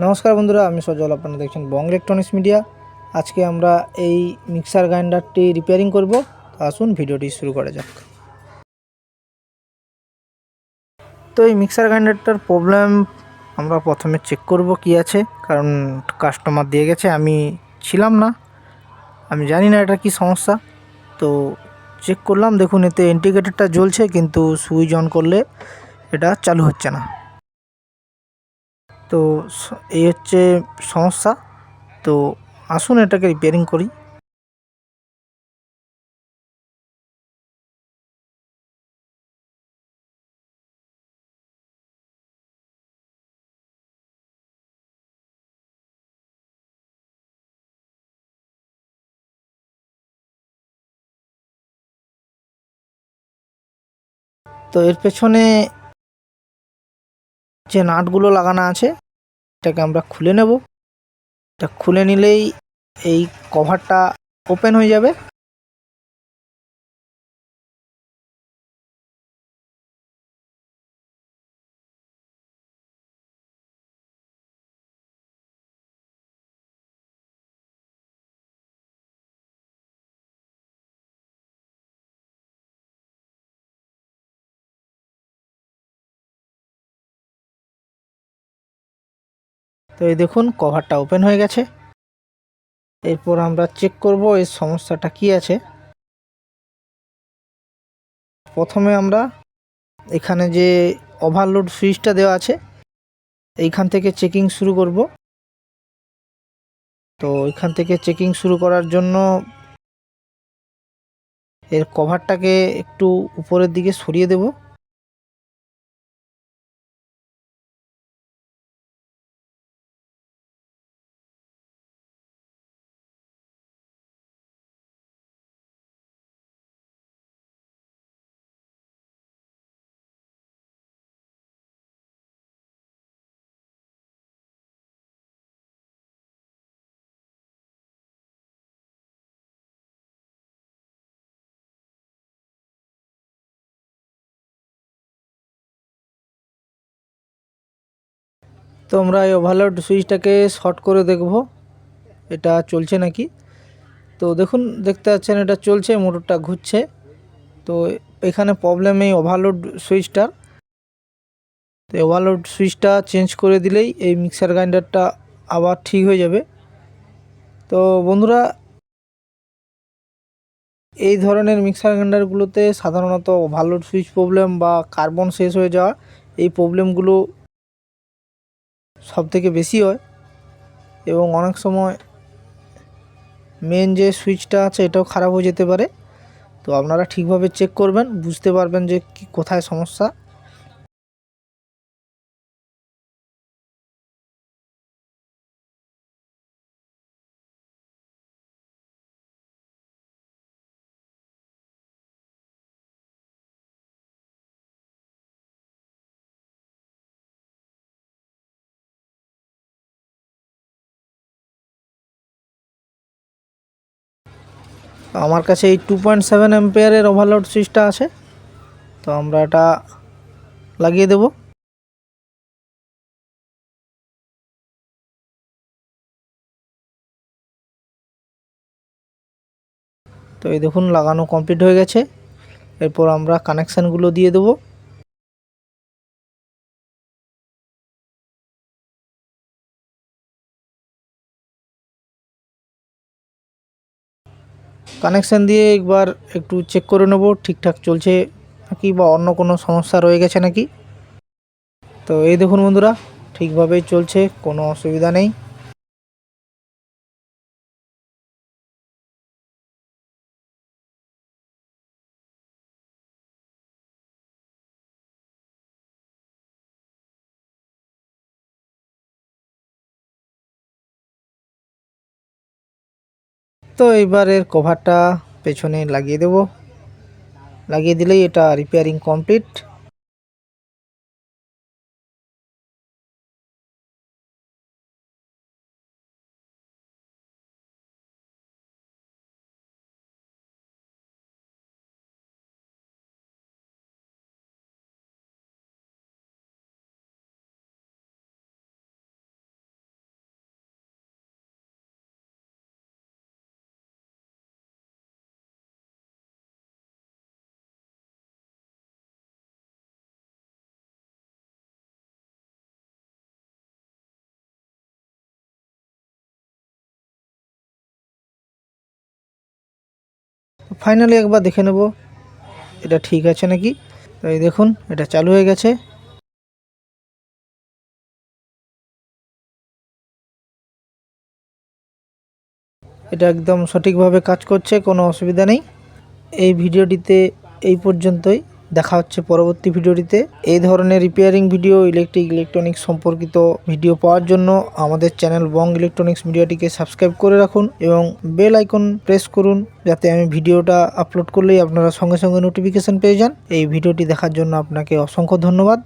নমস্কার বন্ধুরা, আমি সজল। আপনারা দেখছেন বং ইলেকট্রনিক্স মিডিয়া। আজকে আমরা এই মিক্সার গ্রাইন্ডারটি রিপেয়ারিং করব। আসুন ভিডিওটি শুরু করা যাক। তো এই মিক্সার গ্রাইন্ডারটার প্রবলেম আমরা প্রথমে চেক করব কি আছে, কারণ কাস্টমার দিয়ে গেছে, আমি ছিলাম না, আমি জানি না এটা কি সমস্যা। তো চেক করলাম, দেখুন এতে ইন্ডিকেটরটা জ্বলছে কিন্তু সুইচ অন করলে এটা চালু হচ্ছে না। তো এই হচ্ছে সমস্যা। তো আসুন এটাকে রিপেয়ারিং করি। তো এর পেছনে যে নাটগুলো লাগানো আছে এটাকে আমরা খুলে নেব। এটা খুলে নিলেই এই কভারটা ওপেন হয়ে যাবে। তো এই দেখুন কভারটা ওপেন হয়ে গেছে। এরপর আমরা চেক করব এর সমস্যাটা কি আছে। প্রথমে আমরা এখানে যে ওভারলোড সুইচটা দেওয়া আছে এইখান থেকে চেকিং শুরু করব। তো এখান থেকে চেকিং শুরু করার জন্য এর কভারটাকে একটু উপরের দিকে সরিয়ে দেব। তো আমরা এই ওভারলোড সুইচটাকে শর্ট করে দেখব এটা চলছে নাকি। তো দেখুন, দেখতে পাচ্ছেন এটা চলছে, মোটরটা ঘুরছে। তো এখানে প্রবলেম এই ওভারলোড সুইচটার। তো ওভারলোড সুইচটা চেঞ্জ করে দিলেই এই মিক্সার গ্রাইন্ডারটা আবার ঠিক হয়ে যাবে। তো বন্ধুরা, এই ধরনের মিক্সার গ্রাইন্ডারগুলোতে সাধারণত ওভারলোড সুইচ প্রবলেম বা কার্বন শেষ হয়ে যাওয়া, এই প্রবলেমগুলো সবথেকে বেশি হয়। এবং অনেক সময় মেন যে সুইচটা আছে এটাও খারাপ হয়ে যেতে পারে। তো আপনারা ঠিকভাবে চেক করবেন, বুঝতে পারবেন যে কোথায় সমস্যা। আমার কাছে এই 2.7 অ্যাম্পিয়ারের ওভারলোড সুইচটা আছে। তো আমরা এটা লাগিয়ে দেব। তো এই দেখুন লাগানো কমপ্লিট হয়ে গেছে। এরপর আমরা কানেকশানগুলো দিয়ে দেব। কানেকশান দিয়ে একবার একটু চেক করে নেব ঠিকঠাক চলছে নাকি বা অন্য কোনো সমস্যা রয়ে গেছে নাকি। তো এই দেখুন বন্ধুরা, ঠিকভাবেই চলছে, কোনো অসুবিধা নেই। তো এইবার এর কভারটা পেছনে লাগিয়ে দেব। লাগিয়ে দিলেই এটা রিপেয়ারিং কমপ্লিট। ফাইনালি একবার দেখে নেব এটা ঠিক আছে নাকি। তো এই দেখুন এটা চালু হয়ে গেছে। এটা একদম সঠিকভাবে কাজ করছে, কোনো অসুবিধা নেই। এই ভিডিওটিতে এই পর্যন্তই, দেখা হচ্ছে পরবর্তী ভিডিওটিতে। এই ধরনের রিপেয়ারিং ভিডিও, ইলেকট্রনিক্স সম্পর্কিত ভিডিও পাওয়ার জন্য আমাদের চ্যানেল বং ইলেকট্রনিক্স মিডিয়াটিকে সাবস্ক্রাইব করে রাখুন এবং বেল আইকন প্রেস করুন, যাতে আমি ভিডিওটা আপলোড করলেই আপনারা সঙ্গে সঙ্গে নোটিফিকেশন পেয়ে যান। এই ভিডিওটি দেখার জন্য আপনাকে অসংখ্য ধন্যবাদ।